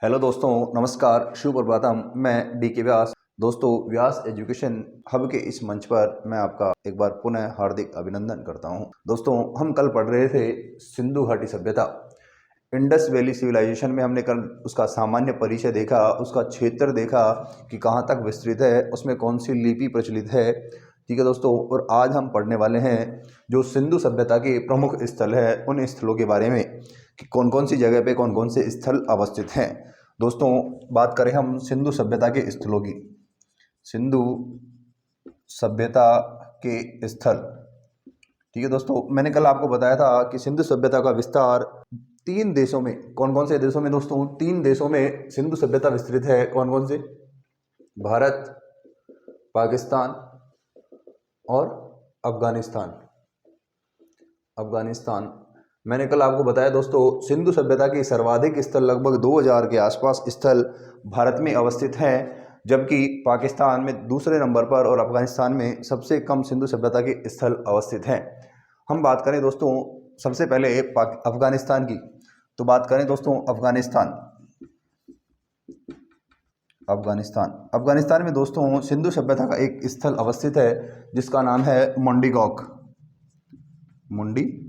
Hello दोस्तों, नमस्कार, शुभ प्रभातम। मैं डीके व्यास। दोस्तों, व्यास एजुकेशन हब के इस मंच पर मैं आपका एक बार पुनः हार्दिक अभिनंदन करता हूं। दोस्तों, हम कल पढ़ रहे थे सिंधु घाटी सभ्यता। इंडस वैली सिविलाइजेशन में हमने कल उसका सामान्य परिचय देखा, उसका क्षेत्र देखा कि कहाँ तक विस्तृत है, उसमें कौन सी लिपि प्रचलित है। ठीक है दोस्तों, और आज हम पढ़ने वाले हैं जो सिंधु सभ्यता के प्रमुख स्थल है, उन स्थलों के बारे में कि कौन कौन सी जगह पे कौन कौन से स्थल अवस्थित हैं। दोस्तों, बात करें हम सिंधु सभ्यता के स्थलों की। सिंधु सभ्यता के स्थल, ठीक है दोस्तों, मैंने कल आपको बताया था कि सिंधु सभ्यता का विस्तार 3 देशों में, कौन कौन से देशों में दोस्तों? 3 देशों में सिंधु सभ्यता विस्तृत है। कौन कौन से? भारत, पाकिस्तान और अफगानिस्तान। अफगानिस्तान। मैंने कल आपको बताया दोस्तों, सिंधु सभ्यता के सर्वाधिक स्थल लगभग 2000 के आसपास स्थल भारत में अवस्थित हैं, जबकि पाकिस्तान में दूसरे नंबर पर और अफगानिस्तान में सबसे कम सिंधु सभ्यता के स्थल अवस्थित हैं। हम बात करें दोस्तों सबसे पहले अफगानिस्तान की, तो बात करें दोस्तों अफगानिस्तान। अफगानिस्तान में दोस्तों सिंधु सभ्यता का एक स्थल अवस्थित है जिसका नाम है मुंडीगौक। मुंडीगौक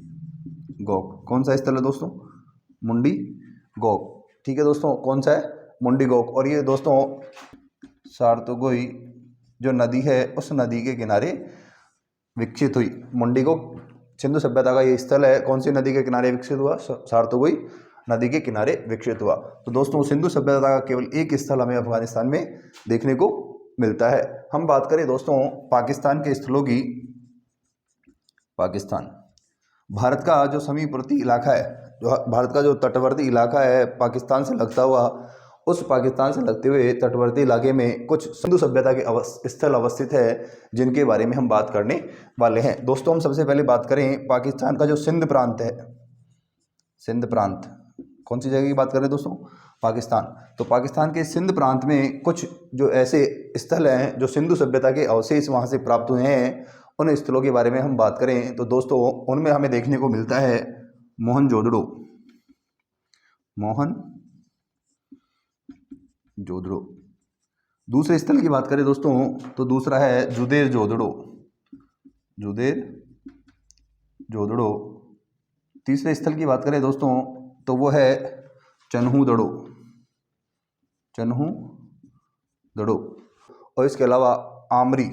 कौन सा स्थल है दोस्तों? मुंडीगौक। ठीक है दोस्तों, कौन सा है? मुंडीगौक। और ये दोस्तों सारतोगोई जो नदी है उस नदी के किनारे विकसित हुई। मुंडीगौक सिंधु सभ्यता का ये स्थल है, कौन सी नदी के किनारे विकसित हुआ? सारतोगोई नदी के किनारे विकसित हुआ। तो दोस्तों सिंधु सभ्यता का केवल एक स्थल हमें अफगानिस्तान में देखने को मिलता है। हम बात करें दोस्तों पाकिस्तान के स्थलों की। पाकिस्तान भारत का जो समीपवर्ती इलाका है, जो भारत का जो तटवर्ती इलाका है पाकिस्तान से लगता हुआ, उस पाकिस्तान से लगते हुए तटवर्ती इलाके में कुछ सिंधु सभ्यता के स्थल अवस्थित है जिनके बारे में हम बात करने वाले हैं। दोस्तों, हम सबसे पहले बात करें पाकिस्तान का जो सिंध प्रांत है। सिंध प्रांत कौन सी जगह की बात करें दोस्तों? पाकिस्तान। तो पाकिस्तान के सिंध प्रांत में कुछ जो ऐसे स्थल हैं जो सिंधु सभ्यता के अवशेष वहाँ से प्राप्त हुए हैं, उन स्थलों के बारे में हम बात करें तो दोस्तों उनमें हमें देखने को मिलता है मोहनजोदड़ो। मोहनजोदड़ो। दूसरे स्थल की बात करें दोस्तों तो दूसरा है जुदेर जोदड़ो। जुदेर जोदड़ो। तीसरे स्थल की बात करें दोस्तों तो वो है चन्हूदड़ो। चन्हूदड़ो। और इसके अलावा आमरी।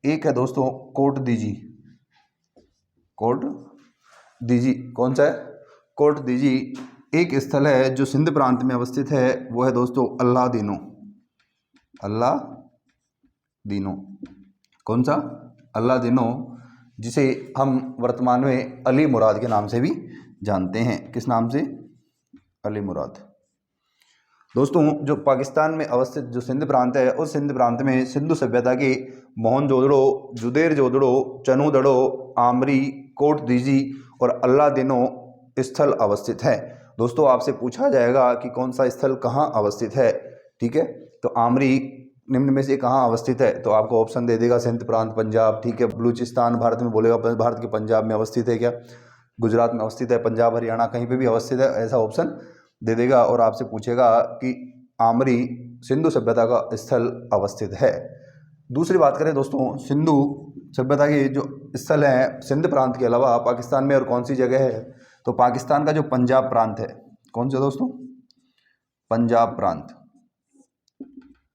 एक है दोस्तों कोटदीजी। कोटदीजी कौन सा है? कोटदीजी एक स्थल है जो सिंध प्रांत में अवस्थित है, वो है दोस्तों अल्लादीनो। कौन सा? अल्लादीनो, जिसे हम वर्तमान में अली मुराद के नाम से भी जानते हैं। किस नाम से? अली मुराद। दोस्तों, जो पाकिस्तान में अवस्थित जो सिंध प्रांत है, उस सिंध प्रांत में सिंधु सभ्यता के मोहनजोदड़ो, जुदेर जोदड़ो, चन्हूदड़ो, आमरी, कोटदीजी और अल्लादीनो स्थल अवस्थित है। दोस्तों, आपसे पूछा जाएगा कि कौन सा स्थल कहाँ अवस्थित है। ठीक है, तो आमरी निम्न में से कहाँ अवस्थित है, तो आपको ऑप्शन दे देगा सिंध प्रांत, पंजाब। ठीक है, बलूचिस्तान भारत में बोलेगा, भारत के पंजाब में अवस्थित है क्या? गुजरात में अवस्थित है, पंजाब, हरियाणा कहीं पे भी अवस्थित है, ऐसा ऑप्शन दे देगा। और आपसे पूछेगा कि आमरी सिंधु सभ्यता का स्थल अवस्थित है। दूसरी बात करें दोस्तों सिंधु सभ्यता के जो स्थल हैं सिंध प्रांत के अलावा पाकिस्तान में और कौन सी जगह है, तो पाकिस्तान का जो पंजाब प्रांत है। कौन सा दोस्तों? पंजाब प्रांत।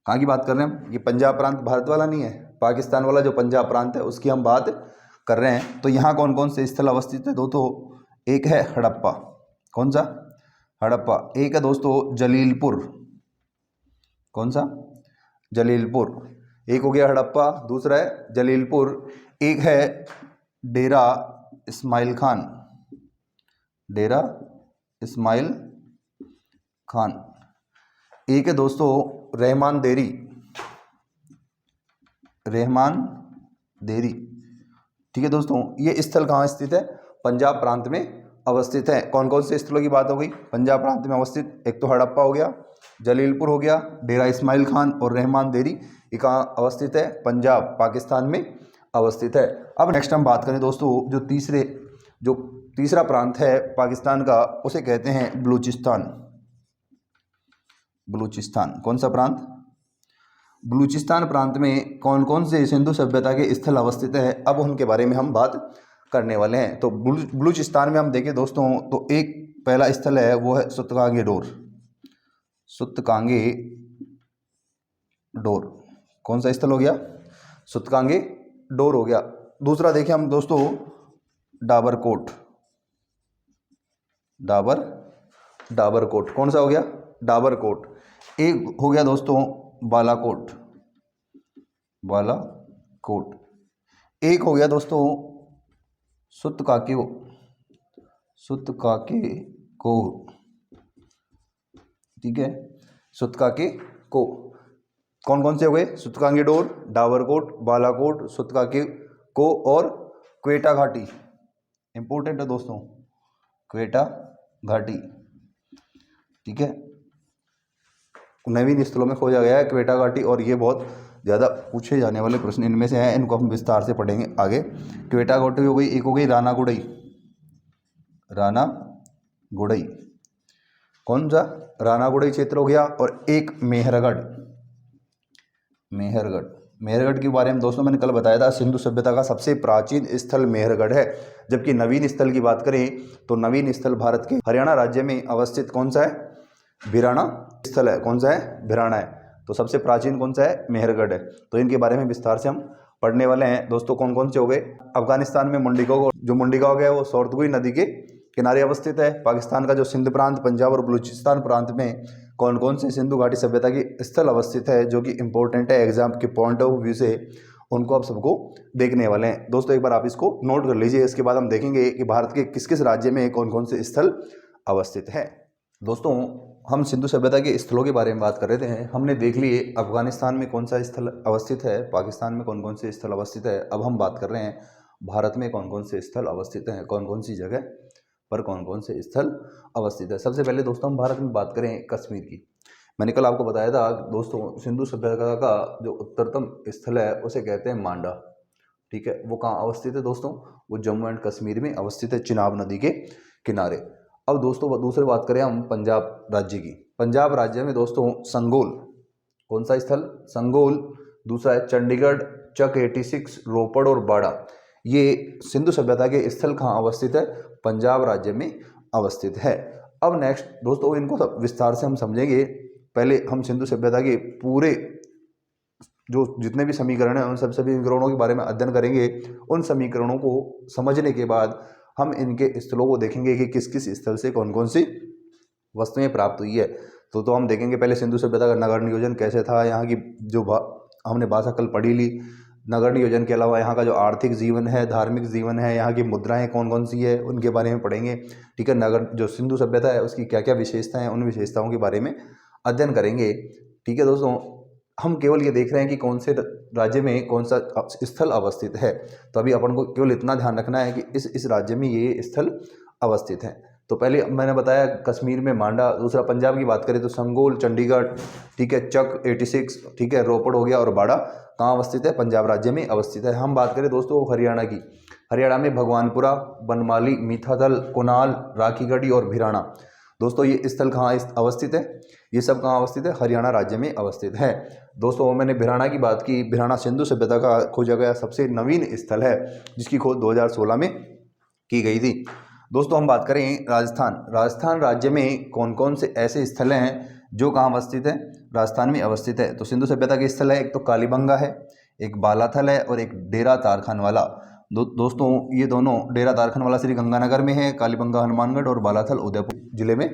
कहाँ की बात कर रहे हैं हम? ये पंजाब प्रांत भारत वाला नहीं है, पाकिस्तान वाला जो पंजाब प्रांत है उसकी हम बात कर रहे हैं। तो यहाँ कौन कौन से स्थल अवस्थित है दोस्तों? एक है हड़प्पा। कौन सा? हड़प्पा। एक है दोस्तों जलीलपुर। कौन सा? जलीलपुर। एक हो गया हड़प्पा, दूसरा है जलीलपुर। एक है डेरा इस्माइल खान। डेरा इस्माइल खान। एक है दोस्तों रहमान देरी। ठीक है दोस्तों, ये स्थल कहाँ स्थित है? पंजाब प्रांत में अवस्थित है। कौन कौन से स्थलों की बात हो गई? पंजाब प्रांत में अवस्थित। एक तो हड़प्पा हो गया, जलीलपुर हो गया, डेरा इस्माइल खान और रहमान देरी। ये कहाँ अवस्थित है? पंजाब, पाकिस्तान में अवस्थित है। अब नेक्स्ट हम बात करें दोस्तों जो तीसरे जो तीसरा प्रांत है पाकिस्तान का, उसे कहते हैं बलूचिस्तान। बलूचिस्तान कौन सा प्रांत? बलूचिस्तान प्रांत में कौन कौन से सिंधु सभ्यता के स्थल अवस्थित है, अब उनके बारे में हम बात करने वाले हैं। तो बलूचिस्तान में हम देखें दोस्तों तो एक पहला स्थल है वो है सुतकांगे डोर। सुतकांगे डोर कौन सा स्थल हो गया? सुतकांगे डोर हो गया। दूसरा देखें हम दोस्तों डाबरकोट। डाबरकोट कौन सा हो गया? डाबरकोट। एक हो गया दोस्तों बालाकोट। बालाकोट। एक हो गया दोस्तों सुतकाकेको। सुतकाकेको, ठीक है, सुतकाकेको। कौन कौन से हो गए? सुतकांगे डोर, डाबरकोट, बालाकोट, सुतकाकेको और क्वेटा घाटी। इंपॉर्टेंट है दोस्तों, क्वेटा घाटी, ठीक है, नवीन स्थलों में खोजा गया है क्वेटा घाटी। और ये बहुत ज़्यादा पूछे जाने वाले प्रश्न इनमें से हैं, इनको हम विस्तार से पढ़ेंगे आगे। क्वेटा घाटी हो गई। एक हो गई राना गुड़ई। राना गुड़ई कौन सा? राना गुड़ई क्षेत्र हो गया। और एक मेहरगढ़। मेहरगढ़, मेहरगढ़ के बारे में दोस्तों मैंने कल बताया था, सिंधु सभ्यता का सबसे प्राचीन स्थल मेहरगढ़ है। जबकि नवीन स्थल की बात करें तो नवीन स्थल भारत के हरियाणा राज्य में अवस्थित कौन सा है? भिराना स्थल है। कौन सा है? भिराना है। तो सबसे प्राचीन कौन सा है? मेहरगढ़ है। तो इनके बारे में विस्तार से हम पढ़ने वाले हैं दोस्तों। कौन कौन से हो गए? अफगानिस्तान में मुंडीगांव, जो मुंडीगांव है वो सौरदुई नदी के किनारे अवस्थित है। पाकिस्तान का जो सिंध प्रांत, पंजाब और बलूचिस्तान प्रांत में कौन कौन से सिंधु घाटी सभ्यता की स्थल अवस्थित है, जो कि इंपॉर्टेंट है एग्जाम के पॉइंट ऑफ व्यू से, उनको आप सबको देखने वाले हैं दोस्तों। एक बार आप इसको नोट कर लीजिए। इसके बाद हम देखेंगे कि भारत के किस किस राज्य में कौन कौन से स्थल अवस्थित है। दोस्तों हम सिंधु सभ्यता के स्थलों के बारे में बात कर रहे थे। हमने देख लिए अफगानिस्तान में कौन सा स्थल अवस्थित है, पाकिस्तान में कौन कौन से स्थल अवस्थित है। अब हम बात कर रहे हैं भारत में कौन कौन से स्थल अवस्थित हैं, कौन कौन सी जगह पर कौन कौन से स्थल अवस्थित है। सबसे पहले दोस्तों हम भारत में बात करें कश्मीर की। मैंने कल आपको बताया था दोस्तों, सिंधु सभ्यता का जो उत्तरतम स्थल है उसे कहते हैं मांडा, ठीक है। वो कहाँ अवस्थित है दोस्तों? वो जम्मू एंड कश्मीर में अवस्थित है, चिनाब नदी के किनारे। अब दोस्तों दूसरी बात करें हम पंजाब राज्य की। पंजाब राज्य में दोस्तों संगोल, कौन सा स्थल? संगोल। दूसरा है चंडीगढ़, चक 86, रोपड़ और बाड़ा। ये सिंधु सभ्यता के स्थल कहाँ अवस्थित है? पंजाब राज्य में अवस्थित है। अब नेक्स्ट दोस्तों इनको सब विस्तार से हम समझेंगे। पहले हम सिंधु सभ्यता के पूरे जो जितने भी समीकरण हैं उन सब समीकरणों के बारे में अध्ययन करेंगे। उन समीकरणों को समझने के बाद हम इनके स्थलों को देखेंगे कि किस किस स्थल से कौन कौन सी वस्तुएं प्राप्त हुई है। तो हम देखेंगे पहले सिंधु सभ्यता का नगर नियोजन कैसे था, यहाँ की जो हमने भाषा कल पढ़ी ली। नगर नियोजन के अलावा यहाँ का जो आर्थिक जीवन है, धार्मिक जीवन है, यहाँ की मुद्राएं कौन कौन सी है, उनके बारे में पढ़ेंगे, ठीक है। नगर जो सिंधु सभ्यता है उसकी क्या क्या विशेषताएं हैं, उन विशेषताओं के बारे में अध्ययन करेंगे, ठीक है दोस्तों। हम केवल ये देख रहे हैं कि कौन से राज्य में कौन सा स्थल अवस्थित है। तो अभी अपन को केवल इतना ध्यान रखना है कि इस राज्य में ये स्थल अवस्थित है। तो पहले मैंने बताया कश्मीर में मांडा। दूसरा पंजाब की बात करें तो संगोल, चंडीगढ़, ठीक है, चक 86, ठीक है, रोपड़ हो गया और बाड़ा कहाँ अवस्थित है? पंजाब राज्य में अवस्थित है। हम बात करें दोस्तों हरियाणा की। हरियाणा में भगवानपुरा, बनमाली, मीठादल, कुनाल, राखीगढ़ी और भिराना। दोस्तों ये स्थल कहाँ अवस्थित है? ये सब कहाँ अवस्थित है? हरियाणा राज्य में अवस्थित है। दोस्तों मैंने भिराना की बात की। भिराना सिंधु सभ्यता का खोजा गया सबसे नवीन स्थल है, जिसकी खोज 2016 में की गई थी। दोस्तों हम बात करें राजस्थान। राजस्थान राज्य में कौन कौन से ऐसे स्थल हैं जो कहाँ अवस्थित है? राजस्थान में अवस्थित है। तो सिंधु सभ्यता के स्थल है, एक तो कालीबंगा है, एक बालाथल है और एक डेरा तारखानवाला। दोस्तों ये दोनों, डेरा तारखानवाला श्री गंगानगर में है, कालीबंगा हनुमानगढ़ और बालाथल उदयपुर जिले में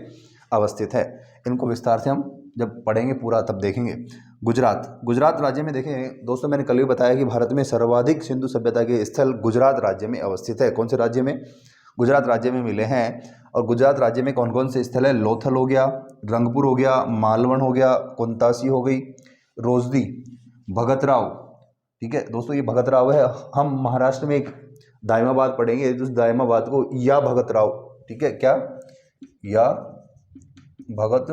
अवस्थित है। इनको विस्तार से हम जब पढ़ेंगे पूरा तब देखेंगे। गुजरात। गुजरात राज्य में देखें दोस्तों, मैंने कल भी बताया कि भारत में सर्वाधिक सिंधु सभ्यता के स्थल गुजरात राज्य में अवस्थित है। कौन से राज्य में? गुजरात राज्य में मिले हैं। और गुजरात राज्य में कौन कौन से स्थल है? लोथल हो गया, रंगपुर हो गया, मालवण हो गया, कुंतासी हो गई, रोजदी, भगतराव, ठीक है दोस्तों। ये भगतराव है। हम महाराष्ट्र में एक दायमाबाद पढ़ेंगे, उस दायमाबाद को या भगतराव, ठीक है, क्या या भगत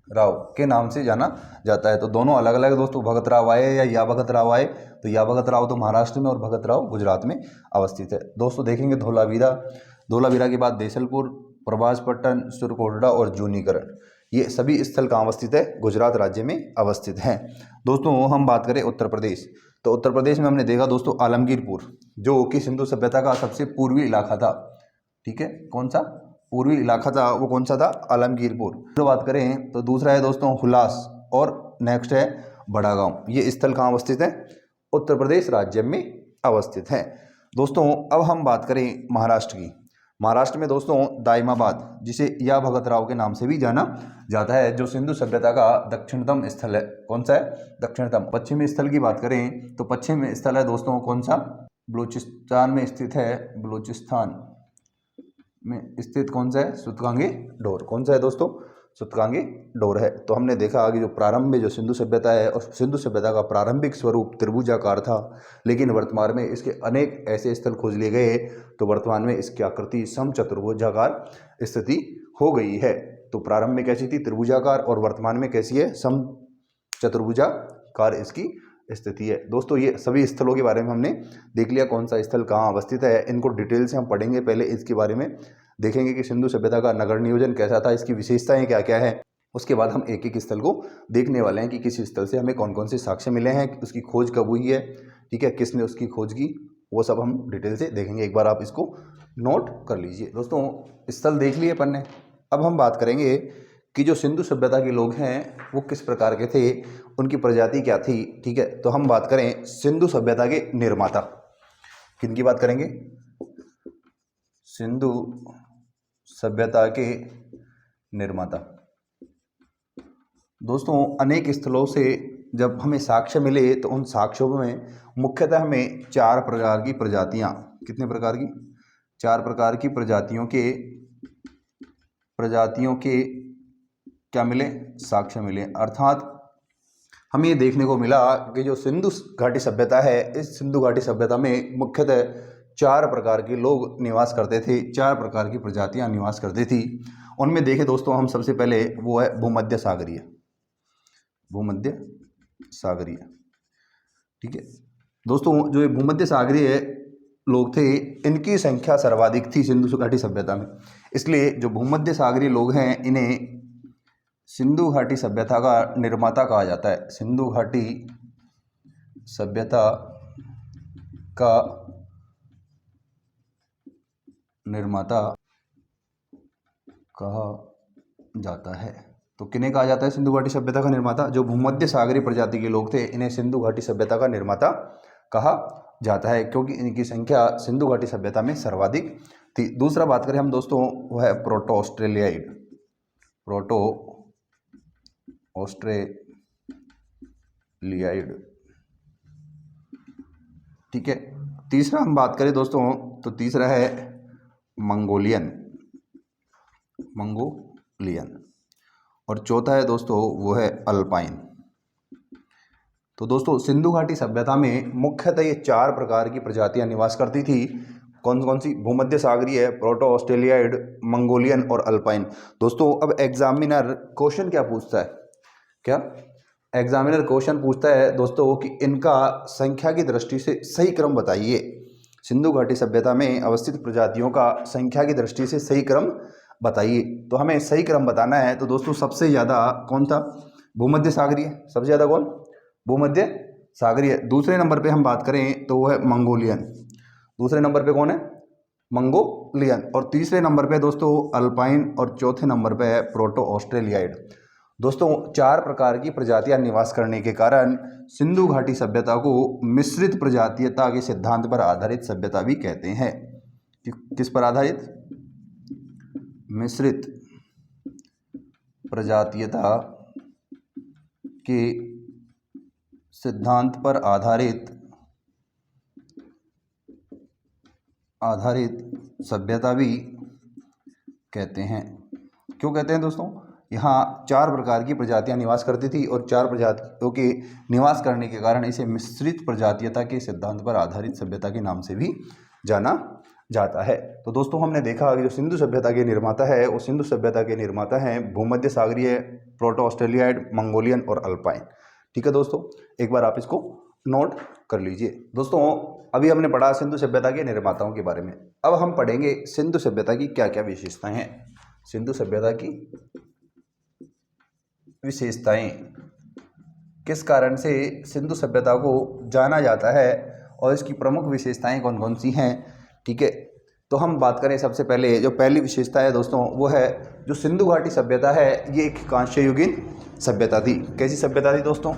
राव के नाम से जाना जाता है। तो दोनों अलग अलग दोस्तों, भगत राव आए या भगत राव आए, तो या भगत राव तो महाराष्ट्र में और भगत राव गुजरात में अवस्थित है। दोस्तों देखेंगे धोलावीरा। धोलावीरा के बाद देसलपुर, प्रभासपट्टन, सुरकोटड़ा और जूनीकरण, ये सभी स्थल कहाँ अवस्थित है? गुजरात राज्य में अवस्थित हैं। दोस्तों हम बात करें उत्तर प्रदेश, तो उत्तर प्रदेश में हमने देखा दोस्तों आलमगीरपुर, जो कि सिंधु सभ्यता का सबसे पूर्वी इलाका था। ठीक है, कौन सा पूर्वी इलाका था? वो कौन सा था? आलमगीरपुर। तो बात करें तो दूसरा है दोस्तों हुलास, और नेक्स्ट है बड़ागांव। ये स्थल कहाँ अवस्थित है? उत्तर प्रदेश राज्य में अवस्थित है। दोस्तों अब हम बात करें महाराष्ट्र की। महाराष्ट्र में दोस्तों दाइमाबाद, जिसे या भगत राव के नाम से भी जाना जाता है, जो सिंधु सभ्यता का दक्षिणतम स्थल है। कौन सा है? दक्षिणतम। पश्चिमी स्थल की बात करें तो पश्चिमी स्थल है दोस्तों कौन सा? बलूचिस्तान में स्थित है। बलूचिस्तान में स्थित कौन सा है? सूतकांगे डोर। कौन सा है दोस्तों? सूतकांगे डोर है। तो हमने देखा कि जो प्रारंभ में जो सिंधु सभ्यता है, और सिंधु सभ्यता का प्रारंभिक स्वरूप त्रिभुजाकार था, लेकिन वर्तमान में इसके अनेक ऐसे स्थल खोज लिए गए तो वर्तमान में इसकी आकृति समचतुर्भुजाकार स्थिति हो गई है। तो प्रारंभ में कैसी थी? त्रिभुजाकार, और वर्तमान में कैसी है? समचतुर्भुजाकार इसकी स्थिति है। दोस्तों ये सभी स्थलों के बारे में हमने देख लिया, कौन सा स्थल कहाँ अवस्थित है। इनको डिटेल से हम पढ़ेंगे। पहले इसके बारे में देखेंगे कि सिंधु सभ्यता का नगर नियोजन कैसा था, इसकी विशेषताएं क्या क्या है। उसके बाद हम एक एक स्थल को देखने वाले हैं कि किस स्थल से हमें कौन कौन से साक्ष्य मिले हैं, उसकी खोज कब हुई है, ठीक है, किसने उसकी खोज की, वो सब हम डिटेल से देखेंगे। एक बार आप इसको नोट कर लीजिए। दोस्तों स्थल देख लिए अपन ने। अब हम बात करेंगे कि जो सिंधु सभ्यता के लोग हैं वो किस प्रकार के थे, उनकी प्रजाति क्या थी। ठीक है, तो हम बात करें सिंधु सभ्यता के निर्माता। किनकी बात करेंगे? सिंधु सभ्यता के निर्माता। दोस्तों अनेक स्थलों से जब हमें साक्ष्य मिले तो उन साक्ष्यों में मुख्यतः हमें 4 प्रकार की प्रजातियां, कितने प्रकार की? 4 प्रकार की प्रजातियों के क्या मिले? साक्ष्य मिले। अर्थात हमें ये देखने को मिला कि जो सिंधु घाटी सभ्यता है, इस सिंधु घाटी सभ्यता में मुख्यतः 4 प्रकार के लोग निवास करते थे, 4 प्रकार की प्रजातियां निवास करती थी। उनमें देखें दोस्तों हम सबसे पहले वो है भूमध्य सागरीय। भूमध्य सागरीय, ठीक है दोस्तों। जो ये भूमध्य सागरीय लोग थे, इनकी संख्या सर्वाधिक थी सिंधु घाटी सभ्यता में। इसलिए जो भूमध्य सागरीय लोग हैं इन्हें सिंधु घाटी सभ्यता का निर्माता कहा जाता है। सिंधु घाटी सभ्यता का निर्माता कहा जाता है। तो किन्हें कहा जाता है सिंधु घाटी सभ्यता का निर्माता? जो भूमध्य सागरीय प्रजाति के लोग थे, इन्हें सिंधु घाटी सभ्यता का निर्माता कहा जाता है, क्योंकि इनकी संख्या सिंधु घाटी सभ्यता में सर्वाधिक थी। दूसरा बात करें हम दोस्तों, वह है प्रोटो ऑस्ट्रेलियाइड। प्रोटो ऑस्ट्रेलियाइड, ठीक है। तीसरा हम बात करें दोस्तों तो तीसरा है मंगोलियन। और चौथा है दोस्तों वो है अल्पाइन। तो दोस्तों सिंधु घाटी सभ्यता में मुख्यतः ये 4 प्रकार की प्रजातियां निवास करती थी। कौन कौन सी? भूमध्य सागरीय, प्रोटो ऑस्ट्रेलियाइड, मंगोलियन और अल्पाइन। दोस्तों अब एग्जामिनर क्वेश्चन क्या पूछता है? क्या एग्जामिनर क्वेश्चन पूछता है दोस्तों कि इनका संख्या की दृष्टि से सही क्रम बताइए। सिंधु घाटी सभ्यता में अवस्थित प्रजातियों का संख्या की दृष्टि से सही क्रम बताइए। तो हमें सही क्रम बताना है तो दोस्तों सबसे ज़्यादा कौन था? भूमध्य सागरीय। सबसे ज़्यादा कौन? भूमध्य सागरीय। दूसरे नंबर पे हम बात करें तो वो है मंगोलियन। दूसरे नंबर पे कौन है? मंगोलियन। और तीसरे नंबर पे दोस्तों अल्पाइन, और चौथे नंबर पे है प्रोटो ऑस्ट्रेलियाइड। दोस्तों 4 प्रकार की प्रजातियां निवास करने के कारण सिंधु घाटी सभ्यता को मिश्रित प्रजातीयता के सिद्धांत पर आधारित सभ्यता भी कहते हैं। किस पर आधारित? मिश्रित प्रजातीयता के सिद्धांत पर आधारित सभ्यता भी कहते हैं। क्यों कहते हैं दोस्तों? यहाँ 4 प्रकार की प्रजातियां निवास करती थी, और 4 प्रजातियों के निवास करने के कारण इसे मिश्रित प्रजातीयता के सिद्धांत पर आधारित सभ्यता के नाम से भी जाना जाता है। तो दोस्तों हमने देखा कि जो सिंधु सभ्यता के निर्माता है, वो सिंधु सभ्यता के निर्माता हैं भूमध्य सागरीय, प्रोटो ऑस्ट्रेलियाइड, मंगोलियन और अल्पाइन। ठीक है दोस्तों, एक बार आप इसको नोट कर लीजिए। दोस्तों अभी हमने पढ़ा सिंधु सभ्यता के निर्माताओं के बारे में। अब हम पढ़ेंगे सिंधु सभ्यता की क्या क्या विशेषताएं हैं। सिंधु सभ्यता की विशेषताएं, किस कारण से सिंधु सभ्यता को जाना जाता है और इसकी प्रमुख विशेषताएं कौन कौन सी हैं। ठीक है, तो हम बात करें सबसे पहले जो पहली विशेषता है दोस्तों, वो है जो सिंधु घाटी सभ्यता है, ये एक कांस्य युगीन सभ्यता थी। कैसी सभ्यता थी दोस्तों?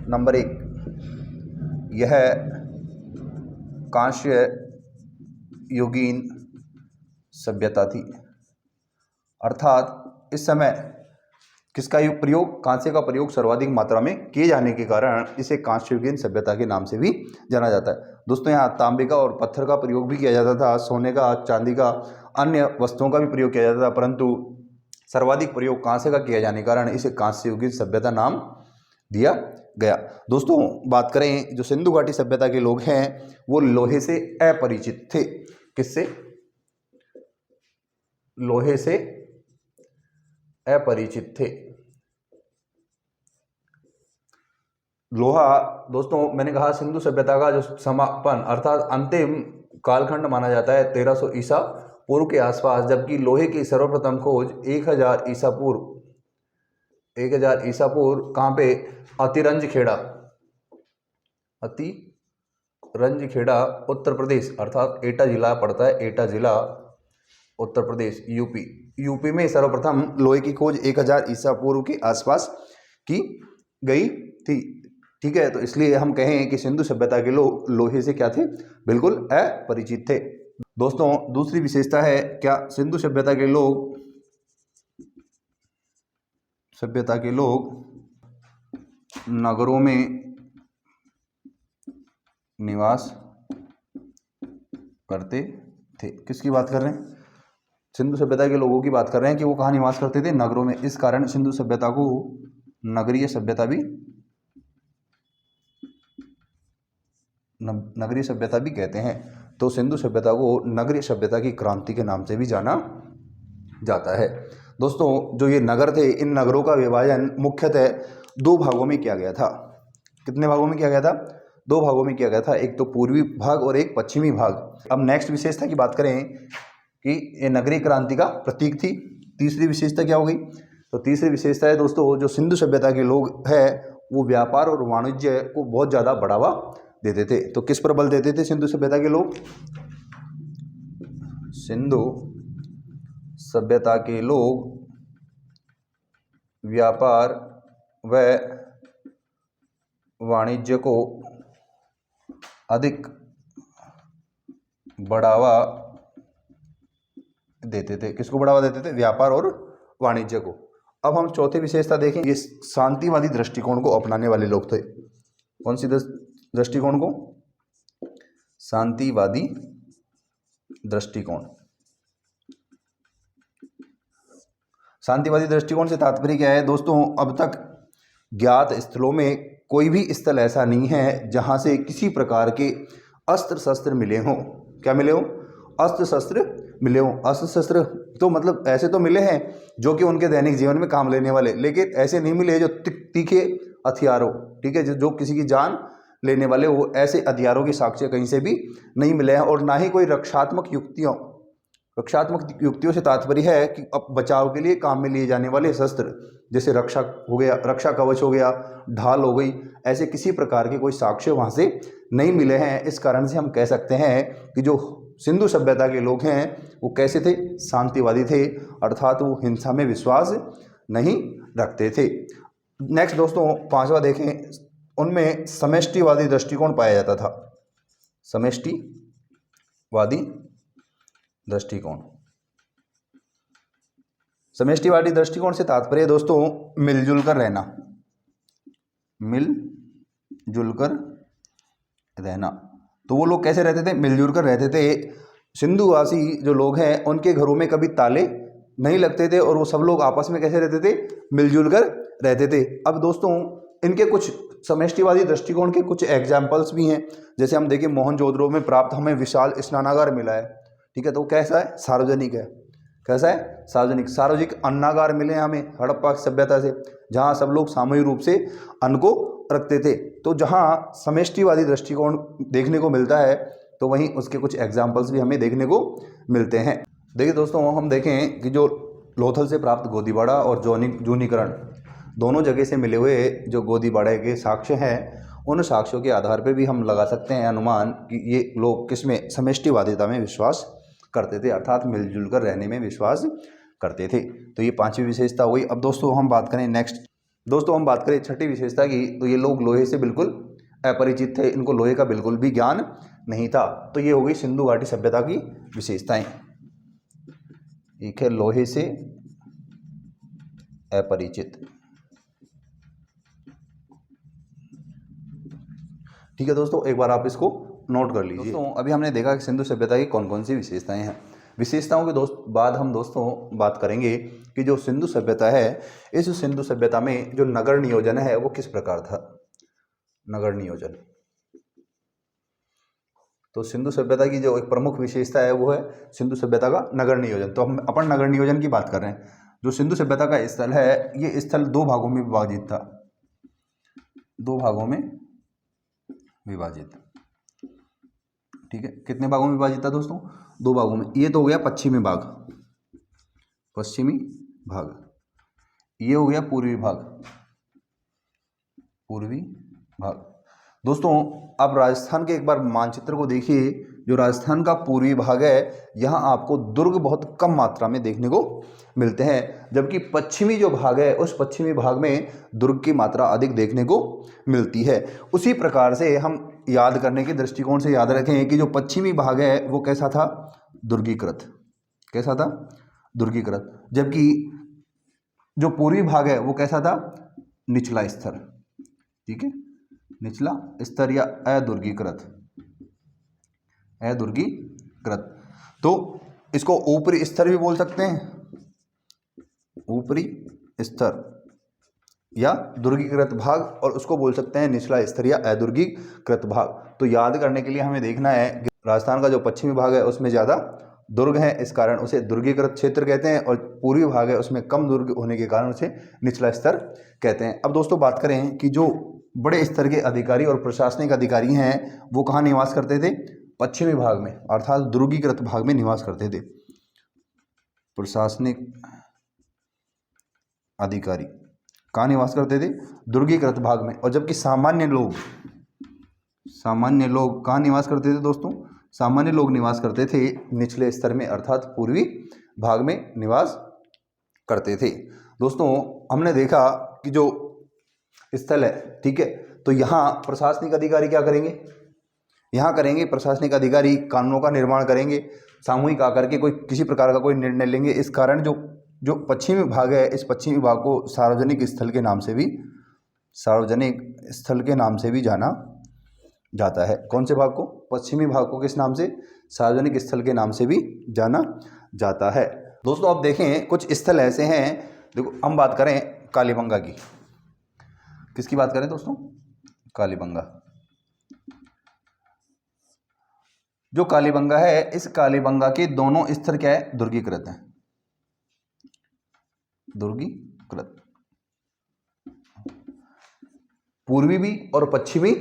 नंबर 1, यह कांस्य युगीन सभ्यता थी, अर्थात इस समय किसका प्रयोग, कांसे का प्रयोग सर्वाधिक मात्रा में किए जाने के कारण इसे कांस्य युगीन सभ्यता के नाम से भी जाना जाता है। दोस्तों यहाँ तांबे का और पत्थर का प्रयोग भी किया जाता था, सोने का, चांदी का, अन्य वस्तुओं का भी प्रयोग किया जाता था, परंतु सर्वाधिक प्रयोग कांसे का किया जाने के कारण इसे कांस्य युगीन सभ्यता नाम दिया गया। दोस्तों बात करें जो सिंधु घाटी सभ्यता के लोग हैं वो लोहे से अपरिचित थे। किससे? लोहे से अपरिचित थे। लोहा दोस्तों मैंने कहा सिंधु सभ्यता का जो समापन अर्थात अंतिम कालखंड माना जाता है 1300 ईसा पूर्व के आसपास, जबकि लोहे की सर्वप्रथम खोज 1000 ईसा पूर्व कहाँ पे? अतिरंज खेड़ा उत्तर प्रदेश, अर्थात एटा जिला पड़ता है, एटा जिला उत्तर प्रदेश यूपी में सर्वप्रथम लोहे की खोज 1000 ईसा पूर्व के आसपास की गई थी। ठीक है, तो इसलिए हम कहें कि सिंधु सभ्यता के लोग लोहे से क्या थे? बिल्कुल अपरिचित थे। दोस्तों दूसरी विशेषता है क्या? सिंधु सभ्यता के लोग नगरों में निवास करते थे। किसकी बात कर रहे हैं? सिंधु सभ्यता के लोगों की बात कर रहे हैं कि वो कहाँ निवास करते थे? नगरों में। इस कारण सिंधु सभ्यता को नगरीय सभ्यता भी कहते हैं। तो सिंधु सभ्यता को नगरीय सभ्यता की क्रांति के नाम से भी जाना जाता है। दोस्तों जो ये नगर थे, इन नगरों का विभाजन मुख्यतः 2 भागों में किया गया था। कितने भागों में किया गया था? 2 भागों में किया गया था, एक तो पूर्वी भाग और एक पश्चिमी भाग। अब नेक्स्ट विशेषता की बात करें कि ये नगरीय क्रांति का प्रतीक थी। तीसरी विशेषता क्या हो गई? तो तीसरी विशेषता है दोस्तों जो सिंधु सभ्यता के लोग हैं वो व्यापार और वाणिज्य को बहुत ज़्यादा बढ़ावा देते थे। तो किस पर बल देते थे सिंधु सभ्यता के लोग? सिंधु सभ्यता के लोग व्यापार व वाणिज्य को अधिक बढ़ावा देते थे। किसको बढ़ावा देते थे? व्यापार और वाणिज्य को। अब हम चौथी विशेषता देखें, ये शांतिवादी दृष्टिकोण को अपनाने वाले लोग थे। कौन सी दृष्टिकोण को? शांतिवादी दृष्टिकोण। शांतिवादी दृष्टिकोण से तात्पर्य क्या है दोस्तों? अब तक ज्ञात स्थलों में कोई भी स्थल ऐसा नहीं है जहां से किसी प्रकार के अस्त्र शस्त्र मिले हों। क्या मिले हों? अस्त्र शस्त्र मिले हों। अस्त्र शस्त्र तो मतलब ऐसे तो मिले हैं जो कि उनके दैनिक जीवन में काम लेने वाले, लेकिन ऐसे नहीं मिले जो तीखे हथियार हो। ठीक है, जो किसी की जान लेने वाले हो, ऐसे हथियारों के साक्ष्य कहीं से भी नहीं मिले हैं। और ना ही कोई रक्षात्मक युक्तियों से तात्पर्य है कि अब बचाव के लिए काम में लिए जाने वाले शस्त्र, जैसे रक्षा कवच हो गया, ढाल हो गई, ऐसे किसी प्रकार के कोई साक्ष्य वहाँ से नहीं मिले हैं। इस कारण से हम कह सकते हैं कि जो सिंधु सभ्यता के लोग हैं वो कैसे थे? शांतिवादी थे, अर्थात वो हिंसा में विश्वास नहीं रखते थे। नेक्स्ट दोस्तों 5वां देखें, उनमें समष्टिवादी दृष्टिकोण पाया जाता था। समष्टिवादी दृष्टिकोण। समष्टिवादी दृष्टिकोण से तात्पर्य दोस्तों मिलजुल कर रहना। तो वो लोग कैसे रहते थे? मिलजुल कर रहते थे। सिंधुवासी जो लोग हैं उनके घरों में कभी ताले नहीं लगते थे और वो सब लोग आपस में कैसे रहते थे? मिलजुल कर रहते थे। अब दोस्तों इनके कुछ समष्टिवादी दृष्टिकोण के कुछ एग्जाम्पल्स भी हैं। जैसे हम देखें मोहनजोदड़ो में प्राप्त हमें विशाल स्नानागार मिला है। ठीक है, तो कैसा है? सार्वजनिक है। कैसा है? सार्वजनिक अन्नागार मिले हमें हड़प्पा सभ्यता से। जहाँ सब लोग सामूहिक रूप से अन्न को रखते थे। तो जहाँ समष्टिवादी दृष्टिकोण देखने को मिलता है तो वहीं उसके कुछ एग्जाम्पल्स भी हमें देखने को मिलते हैं। देखिए दोस्तों, हम देखें कि जो लोथल से प्राप्त गोदीबाड़ा और जूनीकरण दोनों जगह से मिले हुए जो गोदीबाड़ा के साक्ष्य हैं, उन साक्ष्यों के आधार पर भी हम लगा सकते हैं अनुमान कि ये लोग किसमें, समष्टिवादिता में विश्वास करते थे, अर्थात मिलजुल कर रहने में विश्वास करते थे। तो ये पांचवी विशेषता हुई। अब दोस्तों हम बात करें नेक्स्ट, दोस्तों हम बात करें छठी विशेषता की, तो ये लोग लोहे से बिल्कुल अपरिचित थे, इनको लोहे का बिल्कुल भी ज्ञान नहीं था। तो ये हो गई सिंधु घाटी सभ्यता की विशेषताएं। एक है लोहे से अपरिचित, ठीक है दोस्तों, एक बार आप इसको नोट कर लीजिए। दोस्तों अभी हमने देखा कि सिंधु सभ्यता की कौन कौन सी विशेषताएं हैं। विशेषताओं के बाद हम दोस्तों बात करेंगे कि जो सिंधु सभ्यता है, इस सिंधु सभ्यता में जो नगर नियोजन है वो किस प्रकार था। नगर नियोजन, तो सिंधु सभ्यता की जो एक प्रमुख विशेषता है वो है सिंधु सभ्यता का नगर नियोजन। तो हम अपन नगर नियोजन की बात कर रहे हैं। जो सिंधु सभ्यता का स्थल है, ये स्थल दो भागों में विभाजित था, दो भागों में विभाजित, ठीक है। कितने भागों में विभाजित था दोस्तों, दो भागों में। ये तो हो गया पश्चिमी भाग, पश्चिमी भाग, ये हो गया पूर्वी भाग, पूर्वी भाग। दोस्तों आप राजस्थान के एक बार मानचित्र को देखिए। जो राजस्थान का पूर्वी भाग है, यहाँ आपको दुर्ग बहुत कम मात्रा में देखने को मिलते हैं, जबकि पश्चिमी जो भाग है, उस पश्चिमी भाग में दुर्ग की मात्रा अधिक देखने को मिलती है। उसी प्रकार से हम याद करने के दृष्टिकोण से याद रखें कि जो पश्चिमी भाग है वो कैसा था, दुर्गीकृत, कैसा था, दुर्गीकृत। जबकि जो पूर्वी भाग है वो कैसा था, निचला स्तर, ठीक है, निचला स्तर या अदुर्गीकृत, अदुर्गीकृत। तो इसको ऊपरी स्तर भी बोल सकते हैं, ऊपरी स्तर या दुर्गीकृत भाग, और उसको बोल सकते हैं निचला स्तर या अदुर्गीकृत भाग। तो याद करने के लिए हमें देखना है कि राजस्थान का जो पश्चिमी भाग है उसमें ज़्यादा दुर्ग है, इस कारण उसे दुर्गीकृत क्षेत्र कहते हैं, और पूर्वी भाग है उसमें कम दुर्ग होने के कारण उसे निचला स्तर कहते हैं। अब दोस्तों बात करें कि जो बड़े स्तर के अधिकारी और प्रशासनिक अधिकारी हैं वो कहाँ निवास करते थे, पश्चिमी भाग में, अर्थात दुर्गीकृत भाग में निवास करते थे। प्रशासनिक अधिकारी कहाँ निवास करते थे, दुर्गीकृत भाग में। और जबकि सामान्य लोग कहाँ निवास करते थे दोस्तों, सामान्य लोग निवास करते थे निचले स्तर में, अर्थात पूर्वी भाग में निवास करते थे। दोस्तों हमने देखा कि जो स्थल है, ठीक है, तो यहाँ प्रशासनिक अधिकारी क्या करेंगे, यहाँ करेंगे प्रशासनिक अधिकारी कानूनों का निर्माण करेंगे, सामूहिक आकर के कोई किसी प्रकार का कोई निर्णय लेंगे। इस कारण जो पश्चिमी भाग है, इस पश्चिमी भाग को सार्वजनिक स्थल के नाम से भी जाना जाता है। कौन से भाग को, पश्चिमी भाग को किस नाम से, सार्वजनिक स्थल के नाम से भी जाना जाता है। दोस्तों अब देखें कुछ स्थल ऐसे हैं, देखो हम बात करें कालीबंगा की, किसकी बात करें दोस्तों, कालीबंगा। जो कालीबंगा है, इस कालीबंगा के दोनों स्तर क्या है, दुर्गीकृत है, दुर्गीकृत, पूर्वी भी और पश्चिमी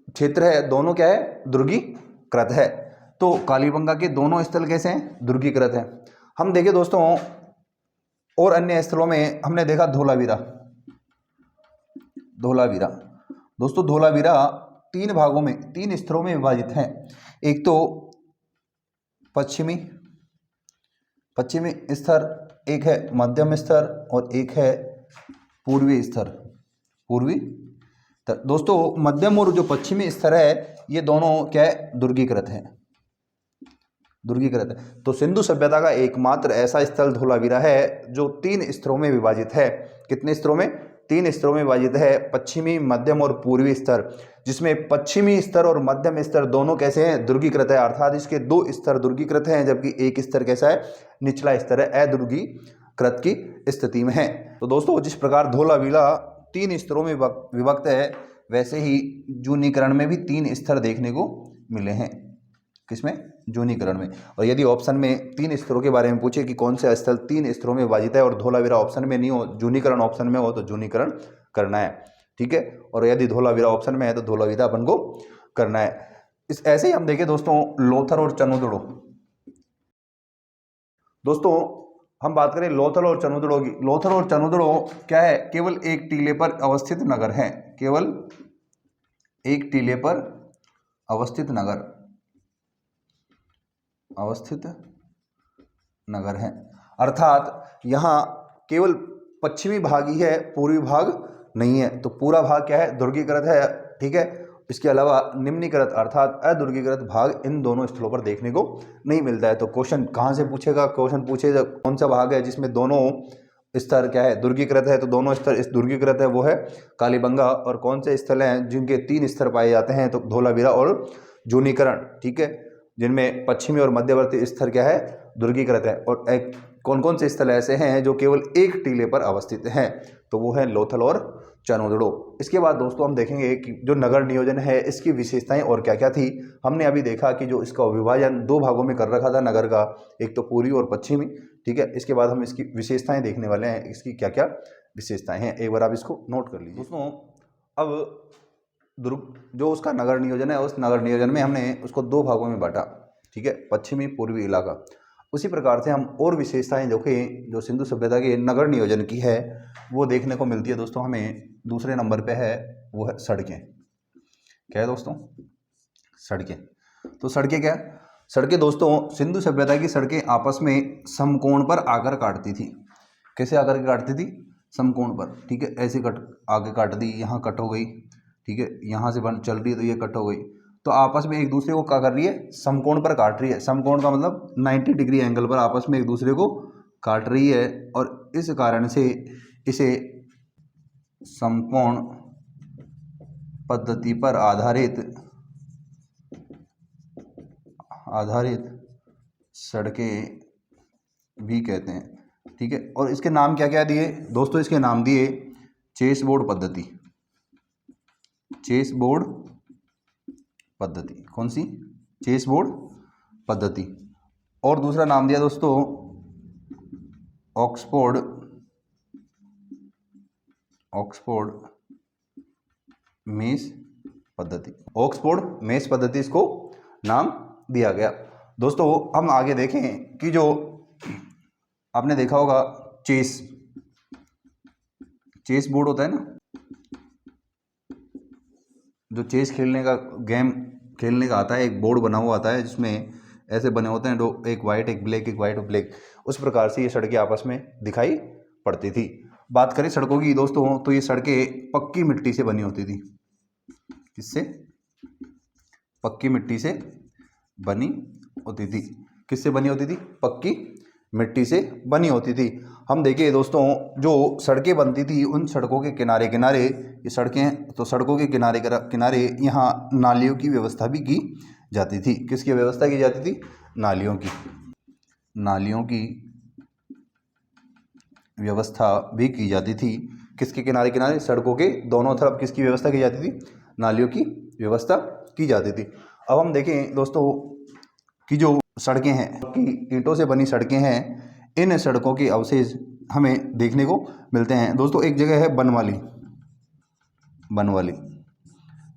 क्षेत्र है, दोनों क्या है, दुर्गीकृत है। तो कालीबंगा के दोनों स्थल कैसे हैं, दुर्गीकृत है। हम देखें दोस्तों और अन्य स्थलों में हमने देखा धोलावीरा, धोलावीरा। दोस्तों धोलावीरा तीन भागों में, तीन स्तरों में विभाजित है। एक तो पश्चिमी स्तर, एक है मध्यम स्तर और एक है पूर्वी स्तर, पूर्वी स्तर। दोस्तों मध्यम और जो पश्चिमी स्तर है ये दोनों क्या है, दुर्गीकृत है, दुर्गीकृत है। तो सिंधु सभ्यता का एकमात्र ऐसा स्थल धोलावीरा है जो तीन स्तरों में विभाजित है। कितने स्तरों में, तीन स्तरों में विभाजित है, पश्चिमी, मध्यम और पूर्वी स्तर, जिसमें पश्चिमी स्तर और मध्यम स्तर दोनों कैसे हैं, दुर्गीकृत है, अर्थात इसके दो स्तर दुर्गीकृत हैं, जबकि एक स्तर कैसा है, निचला स्तर है, अदुर्गीकृत की स्थिति में है। तो दोस्तों जिस प्रकार धोलावीरा तीन स्तरों में विभक्त है, वैसे ही जूनीकरण में भी तीन स्तर देखने को मिले हैं। किसमें? जूनीकरण में। और यदि ऑप्शन में 3 स्तरों के बारे में पूछे कि कौन से स्थल 3 स्तरों में विभाजित है और धोलावीरा ऑप्शन में नहीं हो, जूनीकरण ऑप्शन में हो, तो जूनीकरण करना है, ठीक है। और यदि धोलावीरा ऑप्शन में है तो धोलावीरा अपन को करना है। इस ऐसे ही हम देखें दोस्तों लोथल और चनुदड़ो। दोस्तों हम बात करें लोथल और चनुदड़ो की। लोथल और चनुदड़ो क्या है? केवल एक टीले पर अवस्थित नगर है, केवल एक टीले पर अवस्थित नगर है। अर्थात यहाँ केवल पश्चिमी भाग ही है, पूर्वी भाग नहीं है। तो पूरा भाग क्या है? दुर्गीकृत है, ठीक है। इसके अलावा निम्नीकृत अर्थात अदुर्गीकृत भाग इन दोनों स्थलों पर देखने को नहीं मिलता है। तो क्वेश्चन कहाँ से पूछेगा? क्वेश्चन पूछेगा कौन सा भाग है जिसमें दोनों स्तर क्या है? दुर्गीकृत है। तो दोनों स्तर इस दुर्गीकृत है वो है कालीबंगा। और कौन से स्थल हैं जिनके 3 स्तर पाए जाते हैं? तो धोलावीरा और जूनीकरण, ठीक है, जिनमें पश्चिमी और मध्यवर्ती स्तर क्या है? दुर्गीकृत है। और कौन कौन से स्थल ऐसे हैं जो केवल एक टीले पर अवस्थित हैं? तो वो है लोथल और चनुदड़ो। इसके बाद दोस्तों हम देखेंगे कि जो नगर नियोजन है इसकी विशेषताएं और क्या क्या थी। हमने अभी देखा कि जो इसका विभाजन 2 भागों में कर रखा था नगर का, एक तो पूर्वी और पश्चिमी, ठीक है। इसके बाद हम इसकी विशेषताएं देखने वाले हैं, इसकी क्या क्या विशेषताएं हैं, एक बार आप इसको नोट कर लीजिए। दोस्तों अब जो उसका नगर नियोजन है, उस नगर नियोजन में हमने उसको 2 भागों में बांटा, ठीक है, पश्चिमी पूर्वी इलाका। उसी प्रकार से हम और विशेषताएं देखें जो सिंधु सभ्यता के नगर नियोजन की है वो देखने को मिलती है दोस्तों। हमें दूसरे नंबर पे है वो है सड़कें। क्या है दोस्तों? सड़कें। तो सड़कें क्या? सड़कें दोस्तों सिंधु सभ्यता की सड़कें आपस में समकोण पर आकर काटती थी। कैसे आकर के काटती थी? समकोण पर, ठीक है। ऐसे कट आगे काट दी, यहाँ कट हो गई, ठीक है, यहाँ से बन चल रही है तो ये कट हो गई। तो आपस में एक दूसरे को क्या कर रही है? समकोण पर काट रही है। समकोण का मतलब 90 डिग्री एंगल पर आपस में एक दूसरे को काट रही है। और इस कारण से इसे समकोण पद्धति पर आधारित सड़कें भी कहते हैं, ठीक है। और इसके नाम क्या क्या दिए दोस्तों? इसके नाम दिए चेसबोर्ड पद्धति। चेसबोर्ड पद्धति कौन सी? चेसबोर्ड पद्धति। और दूसरा नाम दिया दोस्तों ऑक्सफोर्ड मेस पद्धति। ऑक्सफोर्ड मेस पद्धति इसको नाम दिया गया। दोस्तों हम आगे देखें कि जो आपने देखा होगा चेस बोर्ड होता है ना, जो चेस खेलने का गेम खेलने का आता है, एक बोर्ड बना हुआ आता है जिसमें ऐसे बने होते हैं दो, एक वाइट एक ब्लैक, एक वाइट और ब्लैक। उस प्रकार से ये सड़कें आपस में दिखाई पड़ती थी। बात करें सड़कों की दोस्तों तो ये सड़कें पक्की मिट्टी से बनी होती थी। किससे? पक्की मिट्टी से बनी होती थी। किससे बनी होती थी? पक्की मिट्टी से बनी होती थी। हम देखिए दोस्तों जो सड़कें बनती थी उन सड़कों के किनारे किनारे ये सड़कें, तो सड़कों के किनारे किनारे यहाँ नालियों की व्यवस्था भी की जाती थी। किसकी व्यवस्था की जाती थी? नालियों की व्यवस्था भी की जाती थी। किसके किनारे किनारे? सड़कों के दोनों तरफ किसकी व्यवस्था की जाती थी? नालियों की व्यवस्था की जाती थी। अब हम देखें दोस्तों कि जो सड़कें हैं कि ईंटों से बनी सड़कें हैं, इन सड़कों के अवशेष हमें देखने को मिलते हैं। दोस्तों एक जगह है बनवाली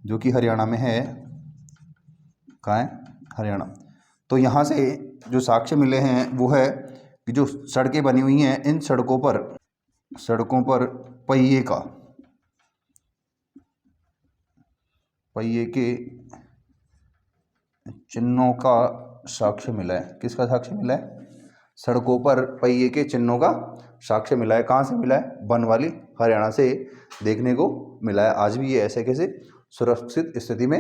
जो कि हरियाणा में है। कहाँ है? हरियाणा। तो यहाँ से जो साक्ष्य मिले हैं वो है कि जो सड़कें बनी हुई हैं इन सड़कों पर पहिए के चिन्हों का साक्ष्य मिला है। किसका साक्ष्य मिला है? सड़कों पर पहिए के चिन्हों का साक्ष्य मिला है। कहाँ से मिला है? बनवाली, हरियाणा से देखने को मिला है। आज भी ये ऐसे कैसे सुरक्षित स्थिति में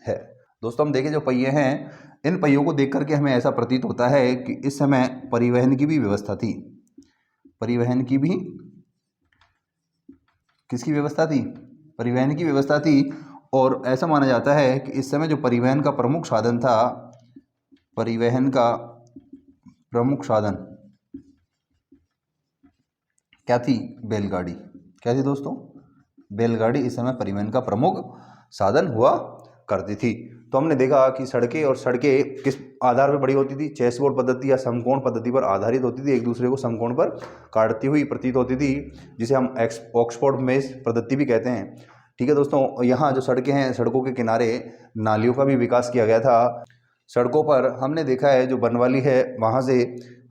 है। दोस्तों हम देखें जो पहिए हैं, इन पहियों को देख करके हमें ऐसा प्रतीत होता है कि इस समय परिवहन की भी व्यवस्था थी। परिवहन की भी किसकी व्यवस्था थी? परिवहन की व्यवस्था थी। और ऐसा माना जाता है कि इस समय जो परिवहन का प्रमुख साधन था, परिवहन का प्रमुख साधन क्या थी? बैलगाड़ी। क्या थी दोस्तों? बैलगाड़ी इस समय परिवहन का प्रमुख साधन हुआ करती थी। तो हमने देखा कि सड़कें किस आधार पर बड़ी होती थी, चेसबोर्ड पद्धति या समकोण पद्धति पर आधारित होती थी, एक दूसरे को समकोण पर काटती हुई प्रतीत होती थी, जिसे हम ऑक्सफोर्ड मेज पद्धति भी कहते हैं। ठीक है दोस्तों, यहाँ जो सड़कें हैं, सड़कों के किनारे नालियों का भी विकास किया गया था। सड़कों पर हमने देखा है जो बनवाली है वहाँ से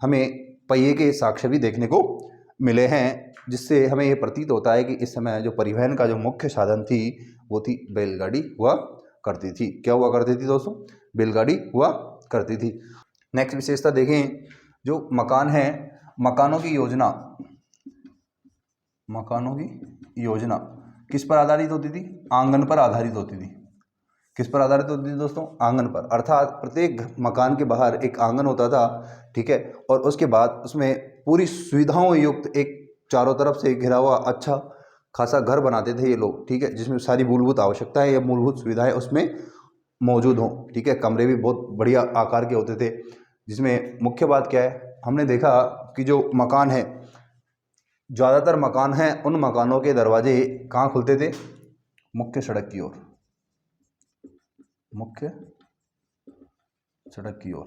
हमें पहिए के साक्ष्य भी देखने को मिले हैं, जिससे हमें ये प्रतीत होता है कि इस समय जो परिवहन का जो मुख्य साधन थी वो थी बैलगाड़ी हुआ करती थी। क्या हुआ करती थी दोस्तों? बैलगाड़ी हुआ करती थी। नेक्स्ट विशेषता देखें, जो मकान है, मकानों की योजना किस पर आधारित होती थी? आंगन पर आधारित होती थी। किस पर आधारित होती थी दोस्तों? आंगन पर। अर्थात प्रत्येक मकान के बाहर एक आंगन होता था, ठीक है, और उसके बाद उसमें पूरी सुविधाओं युक्त एक चारों तरफ से घिरा हुआ अच्छा खासा घर बनाते थे ये लोग, ठीक है, जिसमें सारी मूलभूत आवश्यकताएं या मूलभूत सुविधाएं उसमें मौजूद हों, ठीक है। कमरे भी बहुत बढ़िया आकार के होते थे, जिसमें मुख्य बात क्या है, हमने देखा कि जो मकान है, ज़्यादातर मकान हैं, उन मकानों के दरवाजे कहाँ खुलते थे? मुख्य सड़क की ओर, मुख्य सड़क की ओर,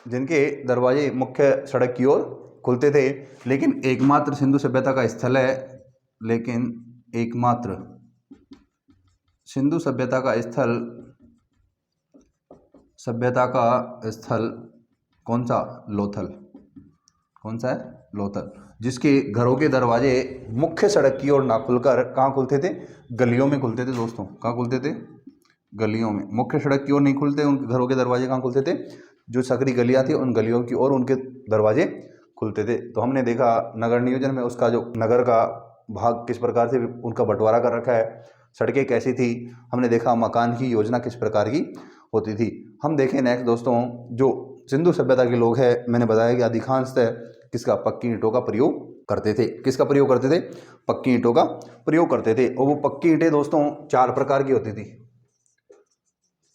जिनके दरवाजे मुख्य सड़क की ओर खुलते थे। लेकिन एकमात्र सिंधु सभ्यता का स्थल है, लेकिन एकमात्र सिंधु सभ्यता का स्थल कौन सा? लोथल। कौन सा है? लोथल, जिसके घरों के दरवाजे मुख्य सड़क की ओर ना खुलकर कहाँ खुलते थे? गलियों में खुलते थे दोस्तों। कहाँ खुलते थे? गलियों में। मुख्य सड़क की ओर नहीं खुलते, उनके घरों के दरवाजे कहाँ खुलते थे? जो सकरी गलियाँ थी उन गलियों की ओर उनके दरवाजे खुलते थे। तो हमने देखा नगर नियोजन में उसका जो नगर का भाग किस प्रकार से उनका बंटवारा कर रखा है, सड़कें कैसी थी, हमने देखा मकान की योजना किस प्रकार की होती थी। हम देखें नेक्स्ट दोस्तों, जो सिंधु सभ्यता के लोग हैं, मैंने बताया कि अधिकांशतः किसका? पक्की ईंटों का प्रयोग करते थे। किसका प्रयोग करते थे? पक्की ईंटों का प्रयोग करते थे। और वो पक्की ईंटें दोस्तों 4 प्रकार की होती थी।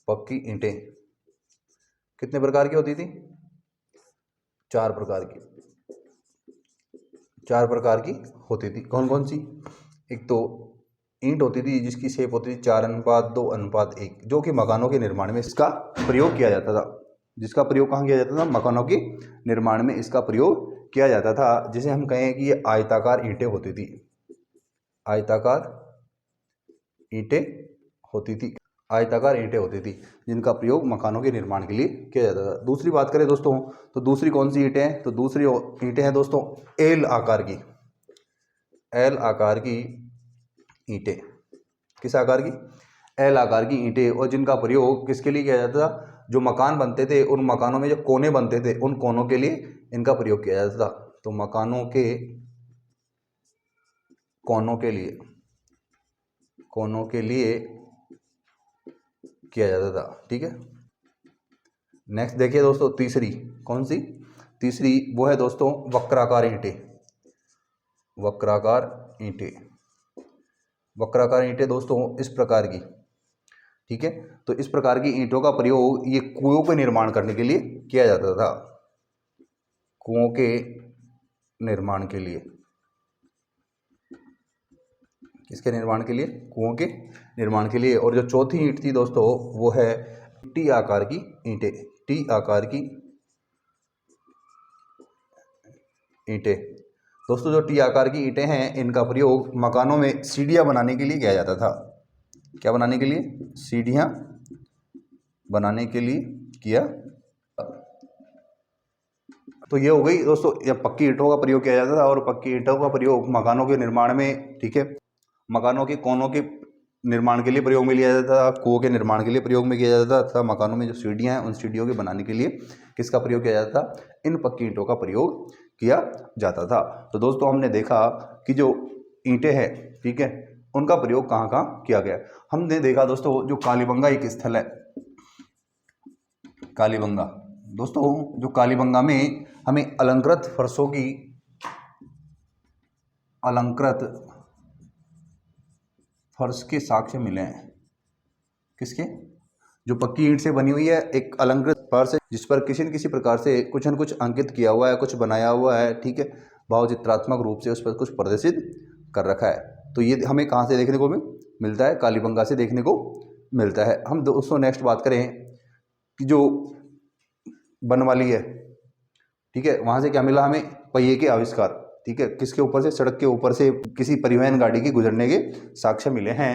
पक्की ईंटें कितने प्रकार की होती थी? 4 प्रकार की। 4 प्रकार की होती थी। कौन कौन सी? एक तो ईंट होती थी जिसकी शेप होती थी 4:2:1, जो कि मकानों के निर्माण में इसका प्रयोग किया जाता था। जिसका प्रयोग कहाँ किया जाता था? मकानों के निर्माण में इसका प्रयोग किया जाता था, जिसे हम कहें कि ये आयताकार ईंटें होती थी। आयताकार ईंटें होती थी। आयताकार ईंटें होती थी जिनका प्रयोग मकानों के निर्माण के लिए किया जाता था। दूसरी बात करें दोस्तों, तो दूसरी कौन सी ईंटें हैं? तो दूसरी ईंटें हैं दोस्तों एल आकार की। एल आकार की ईंटें। किस आकार की? एल आकार की ईंटें, और जिनका प्रयोग किसके लिए किया जाता था? जो मकान बनते थे, उन मकानों में जो कोने बनते थे, उन कोनों के लिए इनका प्रयोग किया जाता था। तो मकानों के कोनों के लिए किया जाता था, ठीक है। नेक्स्ट देखिए दोस्तों, तीसरी कौन सी? तीसरी वो है दोस्तों वक्राकार ईंटें। वक्राकार ईंटें। वक्राकार ईंटें दोस्तों इस प्रकार की, ठीक है। तो इस प्रकार की ईंटों का प्रयोग ये कुओं के निर्माण करने के लिए किया जाता था। कुओं के निर्माण के लिए। किसके निर्माण के लिए? कुओं के निर्माण के लिए। और जो चौथी ईंट थी दोस्तों वो है टी आकार की ईंटें। टी आकार की ईंटें। दोस्तों जो टी आकार की ईंटें हैं, इनका प्रयोग मकानों में सीढ़ियाँ बनाने के लिए किया जाता था। क्या बनाने के लिए? सीढ़ियाँ बनाने के लिए किया। तो ये हो गई दोस्तों, या पक्की ईंटों का प्रयोग किया जाता था, और पक्की ईंटों का प्रयोग मकानों के निर्माण में, ठीक है, मकानों के कोनों के निर्माण के लिए प्रयोग में लिया जाता था, कुओं के निर्माण के लिए प्रयोग में किया जाता था, मकानों में जो सीढ़ियाँ हैं उन सीढ़ियों के बनाने के लिए किसका प्रयोग किया जाता था? इन पक्की ईंटों का प्रयोग किया जाता था। तो दोस्तों हमने देखा कि जो ईंटें हैं, ठीक है, उनका प्रयोग कहाँ कहाँ किया गया। हमने देखा दोस्तों जो कालीबंगा एक स्थल है, कालीबंगा। दोस्तों जो कालीबंगा में हमें अलंकृत फर्शों की, अलंकृत फर्श के साक्ष्य मिले हैं। किसके? जो पक्की ईंट से बनी हुई है एक अलंकृत फर्श है, जिस पर किसी न किसी प्रकार से कुछ न कुछ अंकित किया हुआ है, कुछ बनाया हुआ है, ठीक है, भाव चित्रात्मक रूप से उस पर कुछ प्रदर्शित कर रखा है। तो ये हमें कहाँ से देखने को मिलता है? कालीबंगा से देखने को मिलता है। हम दोस्तों नेक्स्ट बात करें कि जो बनवाली है, ठीक है, वहाँ से क्या मिला हमें? पहिए के आविष्कार, ठीक है, किसके ऊपर से? सड़क के ऊपर से किसी परिवहन गाड़ी के गुजरने के साक्ष्य मिले हैं।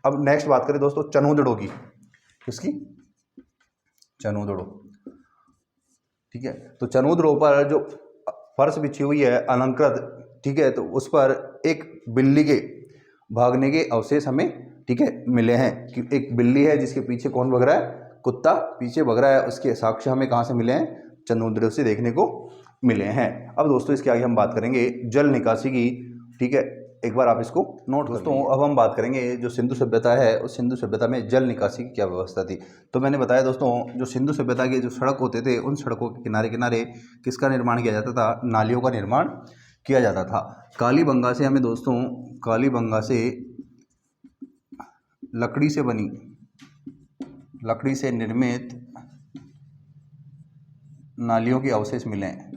अब नेक्स्ट बात करें दोस्तों चनोदड़ों की, किसकी? चनोदड़ों, ठीक है। तो चनोदड़ों पर जो फर्श बिछी हुई है अलंकृत, ठीक है, तो उस पर एक बिल्ली के भागने के अवशेष हमें, ठीक है, मिले हैं कि एक बिल्ली है जिसके पीछे कौन भाग रहा है? कुत्ता पीछे भाग रहा है। उसके साक्ष्य हमें कहाँ से मिले हैं? चनोदड़ों से देखने को मिले हैं। अब दोस्तों इसके आगे हम बात करेंगे जल निकासी की, ठीक है, एक बार आप इसको नोट दोस्तों। अब हम बात करेंगे जो सिंधु सभ्यता है, उस सिंधु सभ्यता में जल निकासी की क्या व्यवस्था थी। तो मैंने बताया दोस्तों, जो सिंधु सभ्यता के जो सड़क होते थे, उन सड़कों के किनारे किनारे किसका निर्माण किया जाता था? नालियों का निर्माण किया जाता था। कालीबंगा से हमें दोस्तों, कालीबंगा से लकड़ी से बनी, लकड़ी से निर्मित नालियों के अवशेष मिले हैं।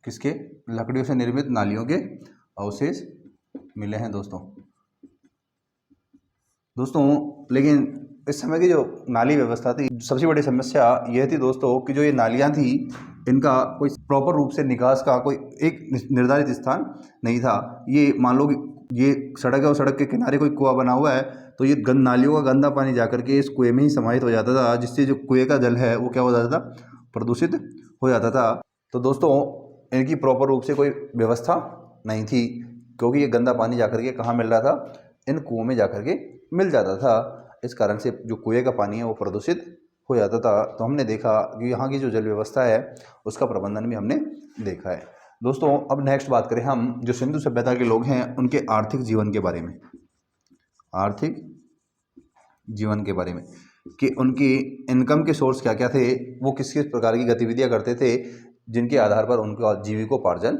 किसके? लकड़ियों से निर्मित नालियों के अवशेष मिले हैं दोस्तों। लेकिन इस समय की जो नाली व्यवस्था थी, सबसे बड़ी समस्या यह थी दोस्तों कि जो ये नालियाँ थी, इनका कोई प्रॉपर रूप से निकास का कोई एक निर्धारित स्थान नहीं था। ये मान लो कि ये सड़क है और सड़क के किनारे कोई कुआं बना हुआ है, तो ये नालियों का गंदा पानी जाकर के इस कुएं में ही समाहित हो जाता था, जिससे जो कुएं का जल है वो क्या हो जाता था? प्रदूषित हो जाता था। तो दोस्तों इनकी प्रॉपर रूप से कोई व्यवस्था नहीं थी, क्योंकि ये गंदा पानी जाकर के कहाँ मिल रहा था? इन कुओं में जाकर के मिल जाता था। इस कारण से जो कुएं का पानी है वो प्रदूषित हो जाता था। तो हमने देखा कि यहाँ की जो जल व्यवस्था है उसका प्रबंधन भी हमने देखा है दोस्तों। अब नेक्स्ट बात करें हम जो सिंधु सभ्यता के लोग हैं उनके आर्थिक जीवन के बारे में, आर्थिक जीवन के बारे में कि उनकी इनकम के सोर्स क्या क्या थे, वो किस किस प्रकार की गतिविधियां करते थे जिनके आधार पर उनका जीविकोपार्जन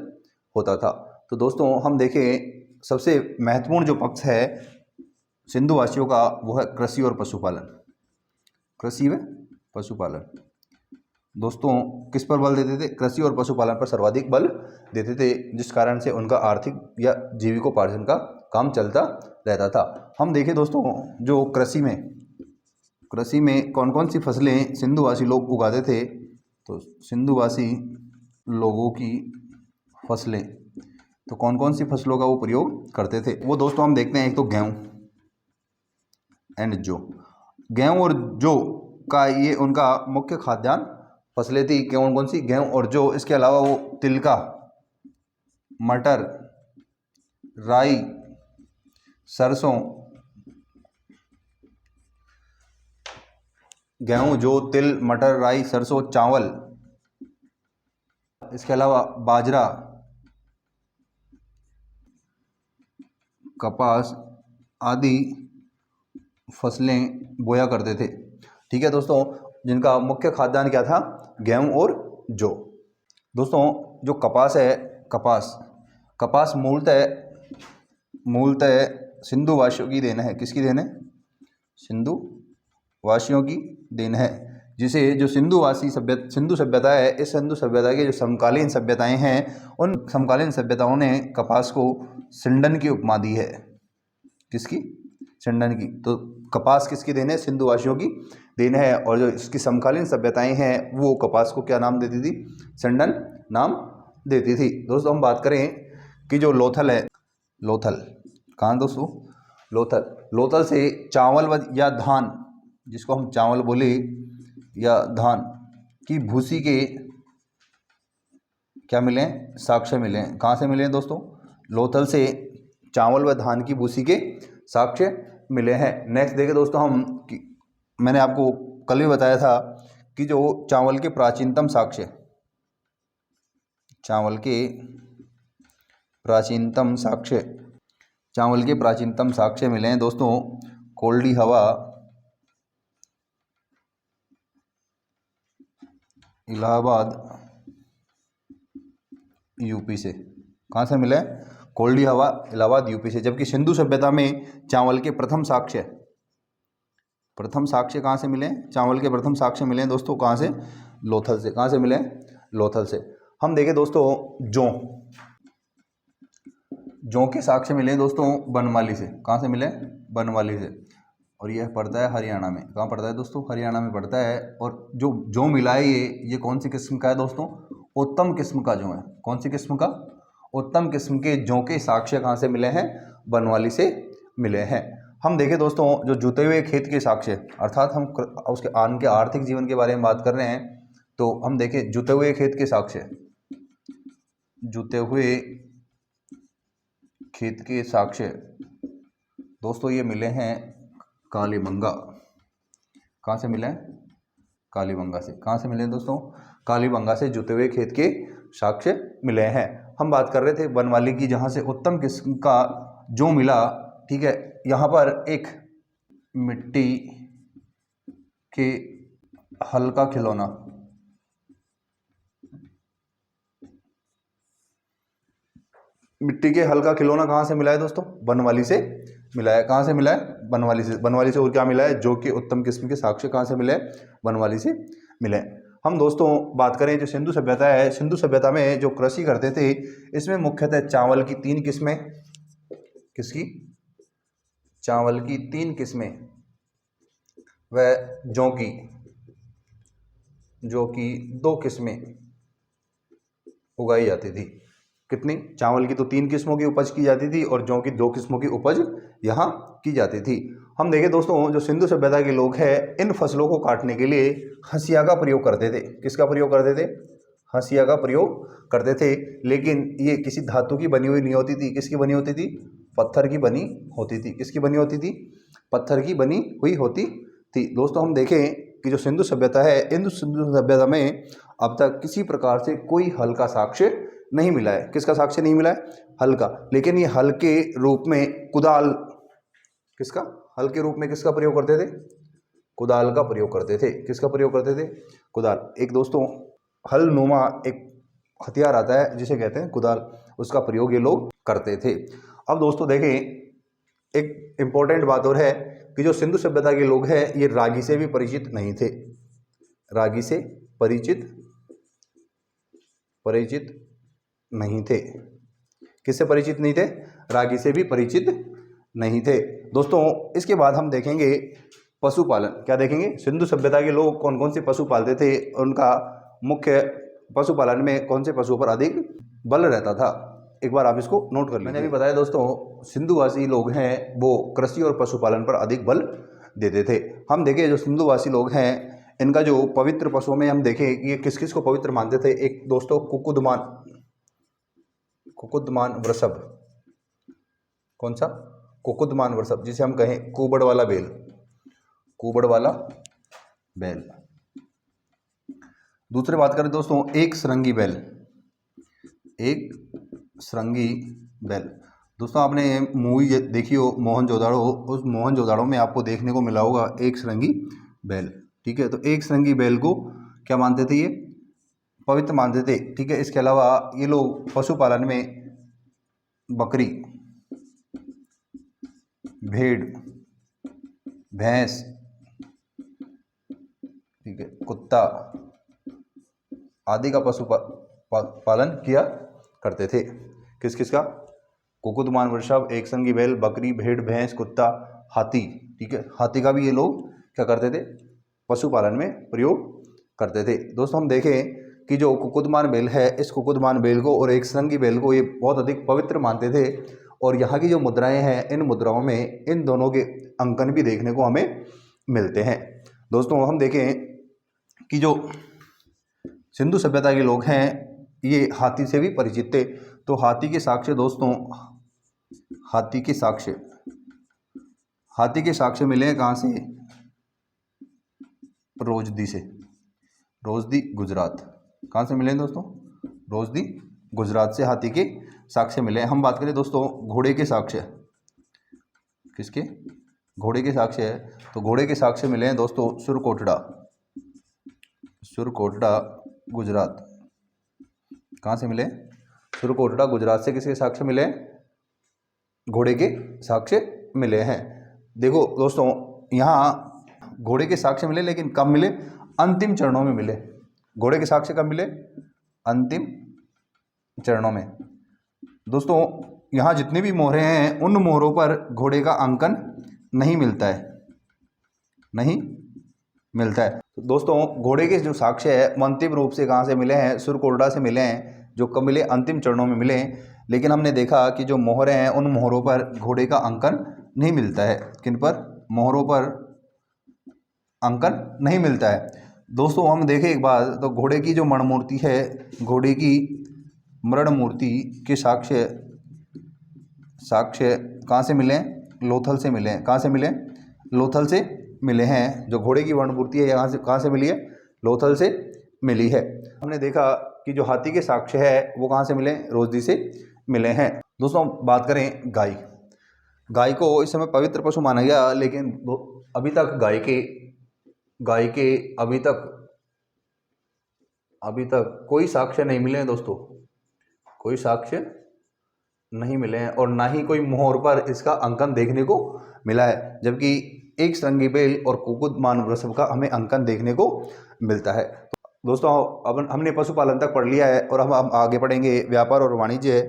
होता था। तो दोस्तों हम देखें, सबसे महत्वपूर्ण जो पक्ष है सिंधु वासियों का वो है कृषि और पशुपालन। कृषि व पशुपालन दोस्तों किस पर बल देते थे? कृषि और पशुपालन पर सर्वाधिक बल देते थे, जिस कारण से उनका आर्थिक या जीविकोपार्जन का काम चलता रहता था। हम देखें दोस्तों, जो कृषि में कौन कौन सी फसलें सिंधुवासी लोग उगाते थे, तो सिंधुवासी लोगों की फसलें, तो कौन कौन सी फसलों का वो प्रयोग करते थे वो दोस्तों हम देखते हैं। एक तो गेहूँ एंड जौ, गेहूँ और जौ का ये उनका मुख्य खाद्यान्न फसलें थी। कौन कौन सी? गेहूँ और जौ। इसके अलावा वो तिल का, मटर, राई, सरसों, गेहूँ, जौ, तिल, मटर, राई, सरसों, चावल, इसके अलावा बाजरा, कपास आदि फसलें बोया करते थे। ठीक है दोस्तों, जिनका मुख्य खाद्यान्न क्या था? गेहूँ और जौ। दोस्तों जो कपास है, कपास मूलतः सिंधु वासियों की देन है। किसकी देन है? सिंधु वासियों की देन है, जिसे जो सिंधु सभ्यता है, इस सिंधु सभ्यता के जो समकालीन सभ्यताएं हैं, उन समकालीन सभ्यताओं ने कपास को सिंडन की उपमा दी है। किसकी? सिंडन की। तो कपास किसकी देन है? सिंधु वासियों की देन है। और जो इसकी समकालीन सभ्यताएं हैं वो कपास को क्या नाम देती थी? सिंडन नाम देती थी। दोस्तों हम बात करें कि जो लोथल है, लोथल कहाँ दोस्तों? लोथल से चावल या धान, जिसको हम चावल बोले या धान की भूसी के क्या मिले? साक्ष्य मिले हैं। कहाँ से मिले हैं दोस्तों? लोथल से चावल व धान की भूसी के साक्ष्य मिले हैं। नेक्स्ट देखें दोस्तों हम कि मैंने आपको कल भी बताया था कि जो चावल के प्राचीनतम साक्ष्य मिले हैं दोस्तों कोल्डी हवा, इलाहाबाद, यूपी से। कहाँ से मिले? कोल्डी हवा, इलाहाबाद, यूपी से। जबकि सिंधु सभ्यता में चावल के प्रथम साक्ष्य कहाँ से मिले? चावल के प्रथम साक्ष्य मिले हैं दोस्तों कहाँ से? लोथल से। कहाँ से मिले? लोथल से। हम देखें दोस्तों जौ के साक्ष्य मिले दोस्तों बनमाली से। कहाँ से मिले? बनमाली से। और यह पड़ता है हरियाणा में। कहाँ पड़ता है दोस्तों? हरियाणा में पड़ता है। और जो मिला है ये कौन सी किस्म का है दोस्तों? उत्तम किस्म का जौ है। कौन सी किस्म का? उत्तम किस्म के जौ के साक्ष्य कहाँ से मिले हैं? बनवाली से मिले हैं। हम देखें दोस्तों, जो जुते हुए खेत के साक्ष्य, अर्थात हम उसके आन के आर्थिक जीवन के बारे में बात कर रहे हैं, तो हम देखें जुते हुए खेत के साक्ष्य, जुते हुए खेत के साक्ष्य दोस्तों ये मिले हैं कालीबंगा। कहाँ से मिले हैं? कालीबंगा से। कहाँ से मिले हैं दोस्तों? कालीबंगा से जुते हुए खेत के साक्ष्य मिले हैं। हम बात कर रहे थे बनवाली की, जहाँ से उत्तम किस्म का जो मिला, ठीक है। यहाँ पर एक मिट्टी के हल का खिलौना, मिट्टी के हल का खिलौना कहाँ से मिला है दोस्तों? बनवाली से मिला है। कहाँ से मिला है? बनवाली से। बनवाली से। और क्या मिला है? जो कि उत्तम किस्म के साक्ष्य कहाँ से मिले? बनवाली से मिले। हम दोस्तों बात करें जो सिंधु सभ्यता है, सिंधु सभ्यता में जो कृषि करते थे, इसमें मुख्यतः चावल की 3 किस्में, किसकी? चावल की 3 किस्में, व जौ की 2 किस्में उगाई जाती थी। कितनी? चावल की तो 3 किस्मों की उपज की जाती थी और जौ की 2 किस्मों की उपज यहाँ की जाती थी। हम देखें दोस्तों, जो सिंधु सभ्यता के लोग हैं, इन फसलों को काटने के लिए हंसिया का प्रयोग करते थे। किसका प्रयोग करते थे? हंसिया का प्रयोग करते थे। लेकिन ये किसी धातु की बनी हुई नहीं होती थी। किसकी बनी होती थी? पत्थर की बनी होती थी। किसकी बनी होती थी? पत्थर की बनी हुई होती थी। दोस्तों हम देखें कि जो सिंधु सभ्यता है, इन सिंधु सभ्यता में अब तक किसी प्रकार से कोई हल का साक्ष्य नहीं मिला है। किसका साक्ष्य नहीं मिला है? हल का। लेकिन ये हल के रूप में कुदाल, किसका? हल के रूप में किसका प्रयोग करते थे? कुदाल का प्रयोग करते थे। किसका प्रयोग करते थे? कुदाल। एक दोस्तों हल नुमा एक हथियार आता है जिसे कहते हैं कुदाल, उसका प्रयोग ये लोग करते थे। अब दोस्तों देखें, एक इम्पोर्टेंट बात और है कि जो सिंधु सभ्यता के लोग हैं, ये रागी से भी परिचित नहीं थे। रागी से परिचित नहीं थे। किससे परिचित नहीं थे? रागी से भी परिचित नहीं थे। दोस्तों इसके बाद हम देखेंगे पशुपालन। क्या देखेंगे? सिंधु सभ्यता के लोग कौन कौन से पशु पालते थे, उनका मुख्य पशुपालन में कौन से पशुओं पर अधिक बल रहता था। एक बार आप इसको नोट कर लीजिए। मैंने अभी बताया दोस्तों, सिंधुवासी लोग हैं वो कृषि और पशुपालन पर अधिक बल देते थे। हम देखें जो सिंधुवासी लोग हैं, इनका जो पवित्र पशुओं में हम देखें कि ये किस किस को पवित्र मानते थे। एक दोस्तों कुकुदमान वृषभ। कौन सा? कुकुदमान वृषभ, जिसे हम कहें कुबड़ वाला बैल। कुबड़ वाला बैल। दूसरी बात करें दोस्तों, एक सरंगी बैल। एक सरंगी बैल। दोस्तों आपने मूवी देखी हो मोहनजोदाड़ो, उस मोहनजोदाड़ो में आपको देखने को मिला होगा एक सरंगी बैल। ठीक है, तो एक सरंगी बैल को क्या मानते थे? ये पवित्र मानते थे। ठीक है, इसके अलावा ये लोग पशुपालन में बकरी, भेड़, भैंस, ठीक है, कुत्ता आदि का पालन किया करते थे। किस किस का? कुकुदमान वृषभ, एक संगी बैल, बकरी, भेड़, भैंस, कुत्ता, हाथी। ठीक है, हाथी का भी ये लोग क्या करते थे? पशुपालन में प्रयोग करते थे। दोस्तों हम देखें कि जो कुकुदमान बैल है, इस कुकुदमान बैल को और एक संगी बैल को ये बहुत अधिक पवित्र मानते थे। और यहाँ की जो मुद्राएं हैं, इन मुद्राओं में इन दोनों के अंकन भी देखने को हमें मिलते हैं। दोस्तों हम देखें कि जो सिंधु सभ्यता के लोग हैं, ये हाथी से भी परिचित थे। तो हाथी के साक्ष्य दोस्तों, हाथी के साक्ष्य मिले हैं कहाँ से? रोजदी से। रोजदी गुजरात। कहाँ से मिले हैं दोस्तों? रोजदी गुजरात से हाथी के साक्ष्य मिले हैं। हम बात करें दोस्तों घोड़े के साक्ष्य, किसके? घोड़े के साक्ष्य है, तो घोड़े के साक्ष्य मिले हैं दोस्तों सुरकोटड़ा गुजरात। कहाँ से मिले? सुरकोटड़ा गुजरात से। किसके साक्ष्य मिले? घोड़े के साक्ष्य मिले हैं। देखो दोस्तों, यहाँ घोड़े के साक्ष्य मिले, लेकिन कब मिले? अंतिम चरणों में मिले। घोड़े के साक्ष्य कब मिले? अंतिम चरणों में। दोस्तों यहाँ जितनी भी मोहरें हैं, उन मोहरों पर घोड़े का अंकन नहीं मिलता है। नहीं मिलता है। तो दोस्तों घोड़े के जो साक्ष्य है वो अंतिम रूप से कहाँ से मिले हैं, सुरकोरडा से मिले हैं, जो कब मिले, अंतिम चरणों में मिले। लेकिन हमने देखा कि जो मोहरें हैं उन मोहरों पर घोड़े का अंकन नहीं मिलता है। किन पर? मोहरों पर अंकन नहीं मिलता है। दोस्तों हम देखें एक बार, तो घोड़े की जो मण मूर्ति है, घोड़े की मृण मूर्ति के साक्ष्य कहाँ से मिले? लोथल से मिले हैं। कहाँ से मिले? लोथल से मिले हैं। जो घोड़े की वर्ण मूर्ति है यहाँ से कहाँ से मिली है? लोथल से मिली है। हमने देखा कि जो हाथी के साक्ष्य है वो कहाँ से मिले? रोजदी से मिले हैं। दोस्तों बात करें गाय, गाय को इस समय पवित्र पशु माना गया, लेकिन अभी तक गाय के अभी तक कोई साक्ष्य नहीं मिले हैं दोस्तों, कोई साक्ष्य नहीं मिले हैं, और ना ही कोई मोहर पर इसका अंकन देखने को मिला है। जबकि एक श्रृंगी बैल और कुकुट मानव वृषभ का हमें अंकन देखने को मिलता है। तो दोस्तों अब हमने पशुपालन तक पढ़ लिया है, और हम आगे पढ़ेंगे व्यापार और वाणिज्य,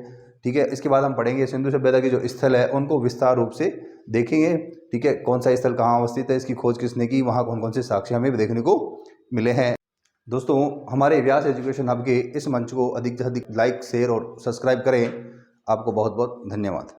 ठीक है। इसके बाद हम पढ़ेंगे सिंधु सभ्यता के जो स्थल है उनको विस्तार रूप से देखेंगे, ठीक है। कौन सा स्थल कहाँ अवस्थित है, इसकी खोज किसने की, वहाँ कौन कौन से साक्ष्य हमें देखने को मिले हैं। दोस्तों हमारे व्यास एजुकेशन हब के इस मंच को अधिक से अधिक लाइक, शेयर और सब्सक्राइब करें। आपको बहुत बहुत धन्यवाद।